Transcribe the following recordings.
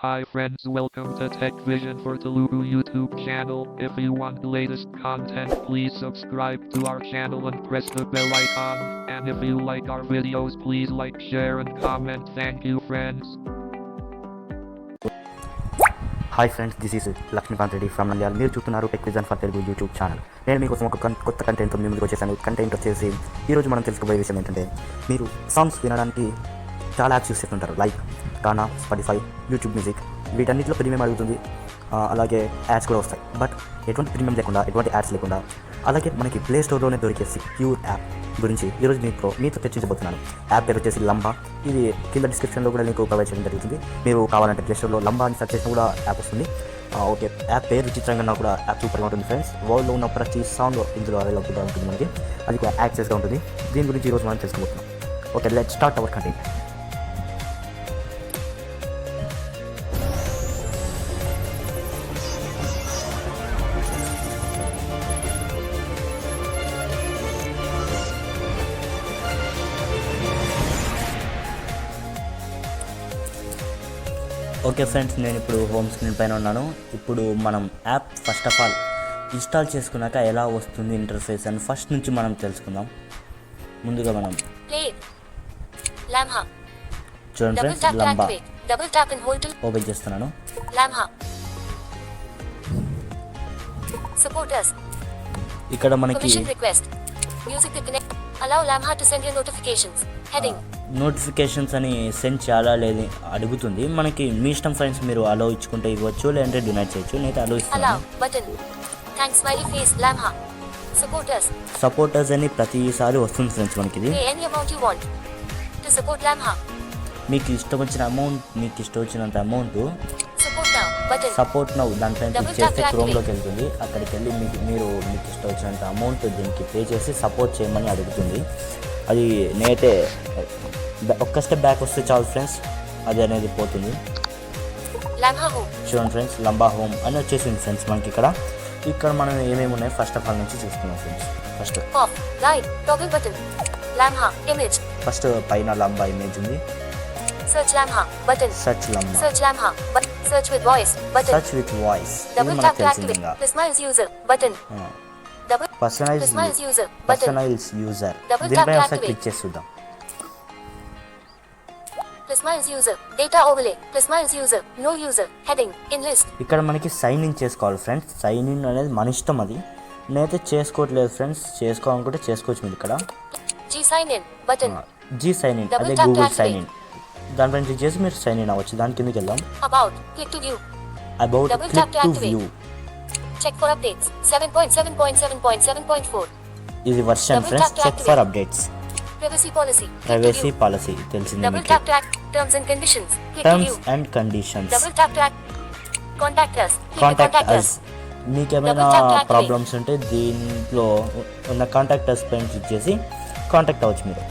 Hi friends, welcome to Tech Vision for Telugu YouTube channel. If you want the latest content, please subscribe to our channel and press the bell icon. And if you like our videos, please like, share and comment. Thank you friends. Hi friends, this is Lakshmikanth Reddy from Nandyal. మీరు చూస్తున్నారు tech vision for Telugu YouTube channel. నేను మీకోసం ఒక కొత్త కంటెంట్తో మీ ముందుకు వచ్చేసాను. Content వచ్చేసి ఈరోజు మనం తెలుసుకోబోయే విషయం ఏంటంటే, మీరు సాంగ్స్ వినడానికి చాలా యాప్స్ యూస్ చేస్తుంటారు. లైక్ గానా, స్పాటిఫై, యూట్యూబ్ మ్యూజిక్. వీటన్నిటిలో ప్రీమియం అడుగుతుంది, అలాగే యాడ్స్ కూడా వస్తాయి. బట్ ఎటువంటి ప్రీమియం లేకుండా, ఎటువంటి యాడ్స్ లేకుండా, అలాగే మనకి ప్లే స్టోర్లోనే దొరికే సెక్యూర్ యాప్ గురించి ఈరోజు మీతో చర్చించబోతున్నాను. యాప్ పేరు వచ్చేసి లంబా. ఇది కింద డిస్క్రిప్షన్లో కూడా లింక్ ప్రొవైడ్ చేయడం జరుగుతుంది. మీరు కావాలంటే ప్లే స్టోర్లో లంబా అని సెర్చ్ చేసినా కూడా యాప్ వస్తుంది. ఓకే, యాప్ పేరు విచిత్రంగా కూడా యాప్ సూపర్గా ఉంటుంది ఫ్రెండ్స్. వరల్డ్లో ఉన్న ప్రతి సాంగ్ ఇందులో అవైలబుల్గా ఉంటుంది. మనకి అది కూడా యాక్సెస్గా ఉంటుంది. దీని గురించి ఈరోజు మనం తెలుసుకోబోతున్నాం. Okay, let start our content. Okay friends, నేను ఇప్పుడు హోమ్ స్క్రీన్ పైన ఉన్నాను. ఇప్పుడు మనం app first of all install చేసుకున్నాక ఎలా వస్తుంది ఇంటర్ఫేస్ అని ఫస్ట్ నుంచి మనం తెలుసుకుందాం. ముందుగా మనం చూడండి ఫ్రెండ్స్, లంబా ఓపెన్ చేస్తున్నాను. ఇక్కడ మనకి నోటిఫికేషన్స్ అని సెండ్ చేయాలా లేదు అడుగుతుంది. మనకి మీ ఇష్టం ఫ్రెండ్స్, మీరు అలో ఇచ్చుకుంటే ఇవ్వచ్చు, లేదంటే డినైట్ చేయొచ్చు. నేనైతే అలో ఇస్తాను. సపోర్టర్స్ అని ప్రతిసారి వస్తుంది ఫ్రెండ్స్ మనకి. ఇది మీకు ఇష్టం వచ్చిన అమౌంట్, మీకు ఇష్టం వచ్చినంత అమౌంట్ సపోర్ట్ నౌ దానిపైన క్లిక్ చేస్తే క్రోమ్లోకి వెళ్తుంది. అక్కడికి వెళ్ళి మీకు ఇష్టం వచ్చినంత అమౌంట్ దీనికి పే చేసి సపోర్ట్ చేయమని అడుగుతుంది. అది నేనైతే ఒక్క స్టెప్ బ్యాక్ వస్తే చాలు ఫ్రెండ్స్, అది అనేది పోతుంది. చూడండి ఫ్రెండ్స్, లంబా హోమ్ అని వచ్చేసింది ఫ్రెండ్స్ మనకి. ఇక్కడ మనం ఏమేమి ఉన్నాయి ఫస్ట్ ఆఫ్ ఆల్ నుంచి చూసుకున్నాం ఫ్రెండ్స్. ఫస్ట్ పైన లంబా ఇమేజ్ ఉంది. Search Lamha button. Search Lamha. Search with voice button. Search with voice. Double tap to activate. Personalize user button. Personalize user button. Personalize user. దీనిపై ఒకసారి క్లిక్ చేసి చూద్దాం. Personalize user. Data overlay. Personalize user. No user. Heading. In list. ఇక్కడ మనకి sign in చేసుకోవాలి friends. Sign in అనేది మన ఇష్టం. అది నేనైతే చేసుకోవట్లేదు ఫ్రెండ్స్. చేసుకోవాలనుకుంటే చేసుకోవచ్చు. మీరు ఇక్కడ G sign in button. G sign in అదే గూగుల్ సైన్ ఇన్. దానిపైన క్లిక్ చేసి మీరు సైన్ ఇన్ అవ్వచ్చు. దాని కిందకి వెళ్దాం. About click to view. About click to view. Check for updates 7.7.7.7.4. ఇది version friends. Check for updates. Privacy policy తెలిసింది మీకు. Terms and conditions. Double tap to contact us. మీకు ఏమైనా ప్రాబ్లమ్స్ ఉంటే దీంట్లో ఉన్న కాంటాక్ట్ us పైన క్లిక్ చేసి కాంటాక్ట్ అవ్వచ్చు మీరు.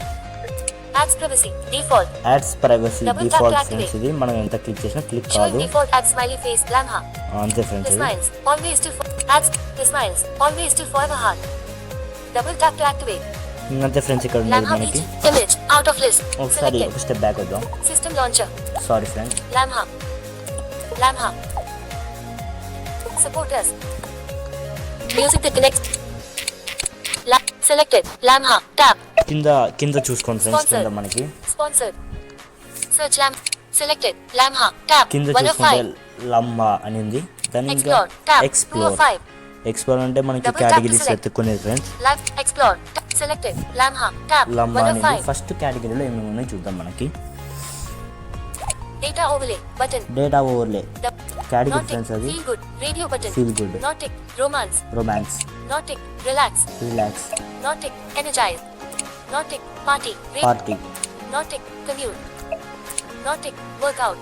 Ads privacy default friends. ఇది మనం ఎంత క్లిక్ చేసినా క్లిక్ కాదు. Default add smiley face Lamha. అంతే friends. Smiles always to ads smiles always to forever heart. Double tap to activate. అంతే ఫ్రెండ్స్. ఇక్కడ ఉంది మనకి image out of list. ఒకసారి ఒక స్టెప్ బ్యాక్ వద్దాం. System launcher. Sorry friends. Lamha supporters. Music to connect. Selected Lamha tab. కింద చూసుకోండి friends. కింద మనకి sponsored. Search Lamha. Selected Lamha tab. కింద చూసుకుంటే లంబా అని ఉంది. దాని ఇంకా ఎక్స్ప్లోర్ అంటే మనకి కేటగిరీస్ ఎత్తుకునేది friends. Explore selected Lamha tab. లంబా అనేది ఫస్ట్ కేటగిరీలో ఏమేమి ఉన్నాయో చూద్దాం. మనకి data overlay button. Data overlay category friends. అది feel good radio button. Feel good. నాటిక్ రొమాన్స్. నాటిక్ రిలాక్స్. నాటిక్ ఎనర్జైజ్. నాటిక్ పార్టీ. నాటిక్ కమ్యూట్. నాటిక్ వర్కౌట్.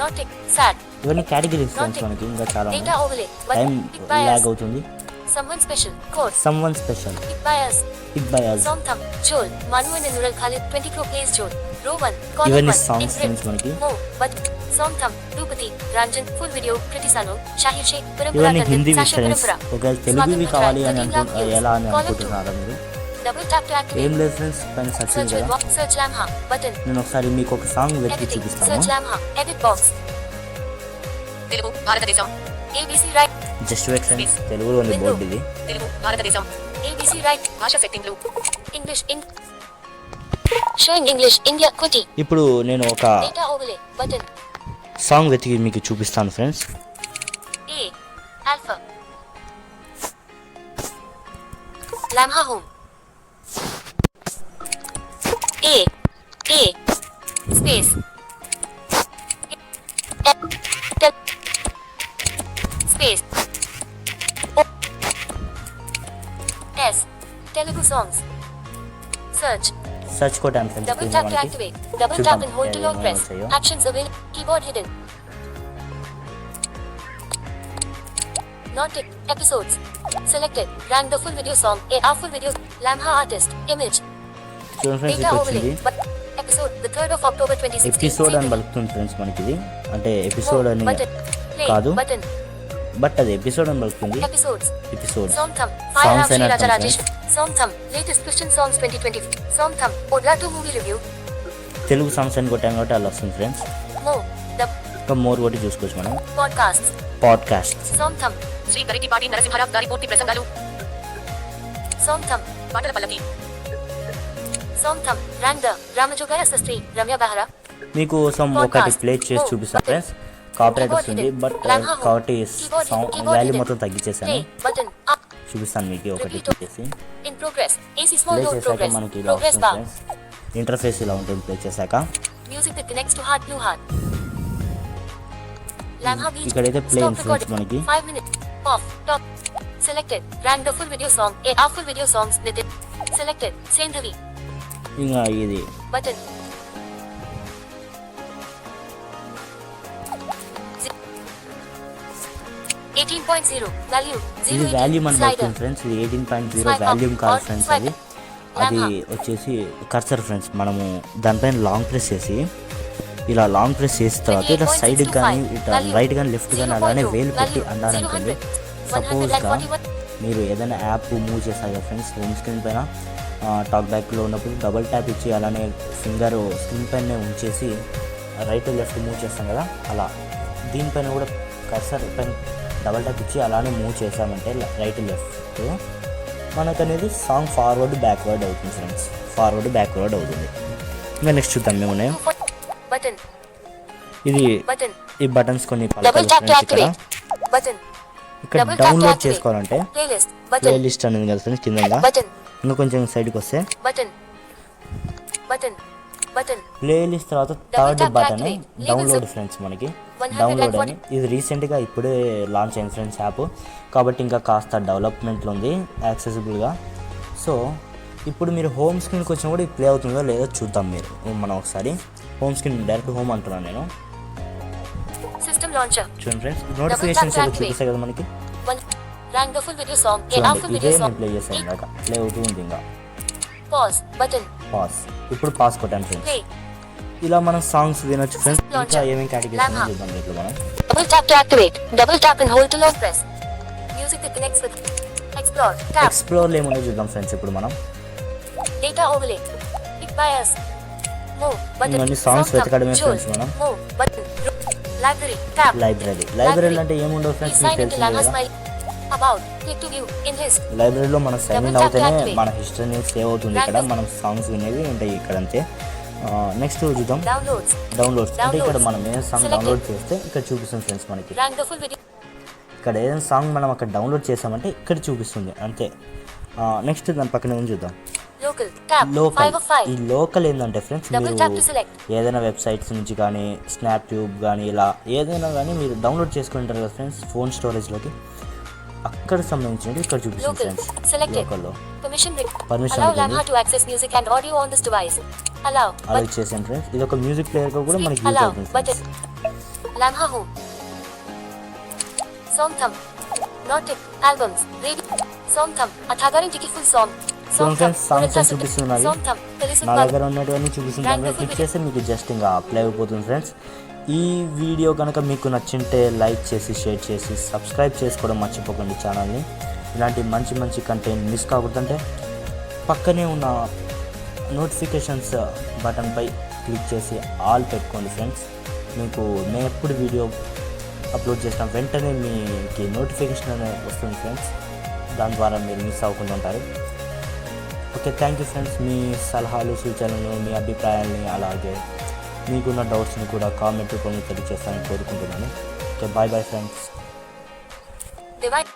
నాటిక్ సాడ్. ఇవన్నీ కేటగిరీస్ ఫ్రెండ్స్ మనకి. ఇంకా చాలా డేటా ఓవర్లే టైం లాగ్ అవుతుంది. someone special pick by us song thumb Joel Manu and Nural Khalid 20 crore plays Joel row 1 column 1 ఇవన్నీ సాంగ్స్ మనకి. but song thumb Rupati Ranjan full video Kritisalo Shahir Sheikh Parampara Hindi friends. ఒకవేళ తెలుగువి కావాలి అని ఎలా అని అనుకుంటున్నారా మీరు? double tap to activate. ఏం లేదు ఫ్రెండ్స్, పైన సెర్చ్ కదా. search Lamha button. నేను ఒకసారి మీకు ఒక సాంగ్ వెతికి చూపిస్తాను. search Lamha edit box. Telugu Bharatadesam ABC right just wait friends, తెలుగులో ఉంది బోర్డు ఇది. తెలుగు భారతదేశం ABC రైట్ భాష సెట్టింగ్లు English showing English India qwerty. ఇప్పుడు నేను ఒక డేటా ఓవర్లే బటన్ సాంగ్ వెతికి మీకు చూపిస్తాను friends. A alpha Lamha home A space space S Telugu songs search కొట్టాను friends. double tap to activate double tap and hold to long press actions available keyboard hidden not episodes selected rank the full video song a full video Lamha artist image చూడండి friends, data ఇక్కడ overlay వచ్చింది episode the 3rd of October 2016 episode అని పలుకుతుంది friends మనకి. ఇది అంటే episode అని కాదు, button బట్ అది ఎపిసోడ్ అని పలుకుతుంది. episodes episode song thumb Songs fire and Sri Raja songs, Rajesh song thumb latest Christian songs 2020 song thumb Odla 2 movie review Telugu songs అని కొట్టాం కాబట్టి అలా వస్తుంది ఫ్రెండ్స్. more the ఇంకా మోర్ కొట్టి చూసుకోవచ్చు మనం. podcasts podcast song thumb Shri Garikipati Narasimha Rao గారి పూర్తి ప్రసంగాలు song thumb పాటల పల్లకి song thumb rank the Ramajogayya Sastry Ramya Behera మీకు కోసం ఒకటి ప్లే చేసి చూపిస్తాను ఫ్రెండ్స్. కాపీరైట్ వస్తుంది బట్ కాబట్టి సాంగ్ వాల్యూ మొత్తం తగ్గించేసాను. play button up చూపిస్తాను మీకు ఒకటి ప్లే చేసి. in progress AC small play note చేశాక progress మనకి ఇలా progress వస్తుంది bar ఫ్రెండ్స్. ఇంటర్ఫేస్ ఇలా ఉంటుంది ప్లే చేశాక. music that connects to heart new heart Lamha beat ఇక్కడైతే ప్లే stop ఇన్ఫ్లుయెన్స్ recording మనకి 5 minutes off top selected rank the full video song a full video songs Nitin selected Saint Ravi ఇంకా ఇది button value ఇది 0 volume అని slider పడుతుంది friends. ఇది 18.0 Swipe up volume కాదు or friends. swipe అది Lamha. వచ్చేసి కర్సర్ ఫ్రెండ్స్. మనము దానిపైన లాంగ్ ప్రెస్ చేసి ఇలా లాంగ్ ప్రెస్ చేసిన తర్వాత ఇలా సైడ్ కానీ ఇట్లా రైట్ కానీ లెఫ్ట్ కానీ అలానే వేలు పెట్టి అన్నారనుకోండి. సపోజ్గా మీరు ఏదైనా యాప్ మూవ్ చేస్తారు కదా ఫ్రెండ్స్, హోమ్ స్క్రీన్ పైన టాక్ బ్యాక్లో ఉన్నప్పుడు డబుల్ ట్యాప్ ఇచ్చి అలానే ఫింగర్ స్క్రీన్ పైన ఉంచేసి రైట్ లెఫ్ట్ మూవ్ చేస్తాం కదా, అలా దీనిపైన కూడా కర్సర్ పైన డబల్ ట్యాప్ ఇచ్చి అలానే మూవ్ చేసామంటే రైట్ లెఫ్ట్ మనకు అనేది సాంగ్ ఫార్వర్డ్ బ్యాక్వర్డ్ అవుతుంది ఫ్రెండ్స్. ఫార్వర్డ్ బ్యాక్వర్డ్ అవుతుంది. ఇంకా నెక్స్ట్ చూద్దాం మేము ఉన్నాయి. button ఇది button ఈ బటన్స్ కొన్ని double tap to ఇక్కడ activate button ఇక్కడ double tap to download activate చేసుకోవాలంటే playlist ప్లే button లిస్ట్ అనేది కదా ఫ్రెండ్స్ కింద. button ఇంకా కొంచెం సైడ్కి వస్తే button button ప్లే లిస్ట్ తర్వాత థర్డ్ బటన్ డౌన్లోడ్ ఫ్రెండ్స్. మనకి డౌన్లోడ్ అని ఇది రీసెంట్గా ఇప్పుడే లాంచ్ అయింది ఫ్రెండ్స్ యాప్, కాబట్టి ఇంకా కాస్త డెవలప్మెంట్లో ఉంది యాక్సెసిబుల్గా. సో ఇప్పుడు మీరు హోమ్ స్క్రీన్కి వచ్చినా కూడా ఇది ప్లే అవుతుందో లేదో చూద్దాం. మనం ఒకసారి హోమ్ స్క్రీన్ డైరెక్ట్ హోమ్ అంటున్నాను నేను. system launcher చూడండి ఫ్రెండ్స్, నోటిఫికేషన్స్ ఏదో చూపిస్తాయి కదా మనకి. rank the full video song a చూడండి full ఇదే video నేను song ప్లే చేసాను ఇందాక, ప్లే అవుతూ ఉంది. ఇంకా pause button పాస్, ఇప్పుడు పాస్ కొట్టాను ఫ్రెండ్స్. play ఇలా మనం సాంగ్స్ వినొచ్చు ఫ్రెండ్స్. ఇంకా Launcher. ఏమేమి కేటగిరీస్ చూద్దాం ఇట్లా మనం. double tap to activate double tap and hold to long press music that connects with explore tab ఎక్స్ప్లోర్లో ఏముందో చూద్దాం ఫ్రెండ్స్ ఇప్పుడు మనం. data overlay pick bias move button ఇవన్నీ songs వెతకడమే Choose. friends మనం. move button library tab library అంటే ఏముండవు friends మీకు sign into తెలిసిందే Lamha కదా. smile about click to view in list లైబ్రరీలో మనం sign in Double tap to అవుతేనే activate. మన హిస్టరీ అనేది సేవ్ అవుతుంది. ఇక్కడ మనం సాంగ్స్ వినేవి ఉంటాయి ఇక్కడ అంతే. నెక్స్ట్ చూద్దాం downloads డౌన్లోడ్స్. అంటే ఇక్కడ Downloads. మనం ఏ సాంగ్ Selected. డౌన్లోడ్ చేస్తే ఇక్కడ చూపిస్తుంది ఫ్రెండ్స్ మనకి. rank the full video ఇక్కడ ఏదైనా సాంగ్ మనం అక్కడ డౌన్లోడ్ చేసామంటే ఇక్కడ చూపిస్తుంది అంతే. నెక్స్ట్ దాని పక్కన ఏం చూద్దాం. local tab 5 local. of 5 ఈ లోకల్ ఏంటంటే ఫ్రెండ్స్ double tap to మీరు select ఏదైనా వెబ్సైట్స్ నుంచి కానీ స్నాప్ ట్యూబ్ కానీ ఇలా ఏదైనా కానీ మీరు డౌన్లోడ్ చేసుకుంటారు కదా ఫ్రెండ్స్ ఫోన్ స్టోరేజ్లోకి, అక్కడ సంబంధించినవి ఇక్కడ చూపిస్తుంది local ఫ్రెండ్స్. selected లోకల్లో permission Permission allow ఇవ్వండి. Lamha to access music and audio on this device allow అలా ఇచ్చేసాను ఫ్రెండ్స్. ఇది ఒక మ్యూజిక్ ప్లేయర్గా కూడా మనకి యూజ్ allow అవుతుంది button friends. Lamha home song thumb not tip albums radio song thumb అథాగారిన్ టికి full song చూడండి ఫ్రెండ్స్ సాంగ్స్ అని చూపిస్తున్నది song thumb నా దగ్గర ఉన్నటువంటి చూపిస్తుంది. క్లిక్ చేస్తే మీకు జస్ట్ ఇంకా ప్లే అయిపోతుంది ఫ్రెండ్స్. ఈ వీడియో కనుక మీకు నచ్చింటే లైక్ చేసి షేర్ చేసి సబ్స్క్రైబ్ చేసుకోవడం మర్చిపోకండి ఛానల్ని. ఇలాంటి మంచి మంచి కంటెంట్ మిస్ కాకూడదంటే పక్కనే ఉన్న నోటిఫికేషన్స్ బటన్పై క్లిక్ చేసి ఆల్ పెట్టుకోండి ఫ్రెండ్స్. మీకు నేను ఎప్పుడు వీడియో అప్లోడ్ చేసిన వెంటనే మీకు నోటిఫికేషన్ అనేది వస్తుంది ఫ్రెండ్స్. దాని ద్వారా మీరు మిస్ అవ్వకుండా ఉంటారు. Okay, thank you friends. మీ సలహాలు, సూచనలు, మీ అభిప్రాయాల్ని, అలాగే మీకున్న డౌట్స్ని కూడా కామెంట్ రూపంలో తెలియజేస్తానని కోరుకుంటున్నాను. Okay, bye bye friends. Divide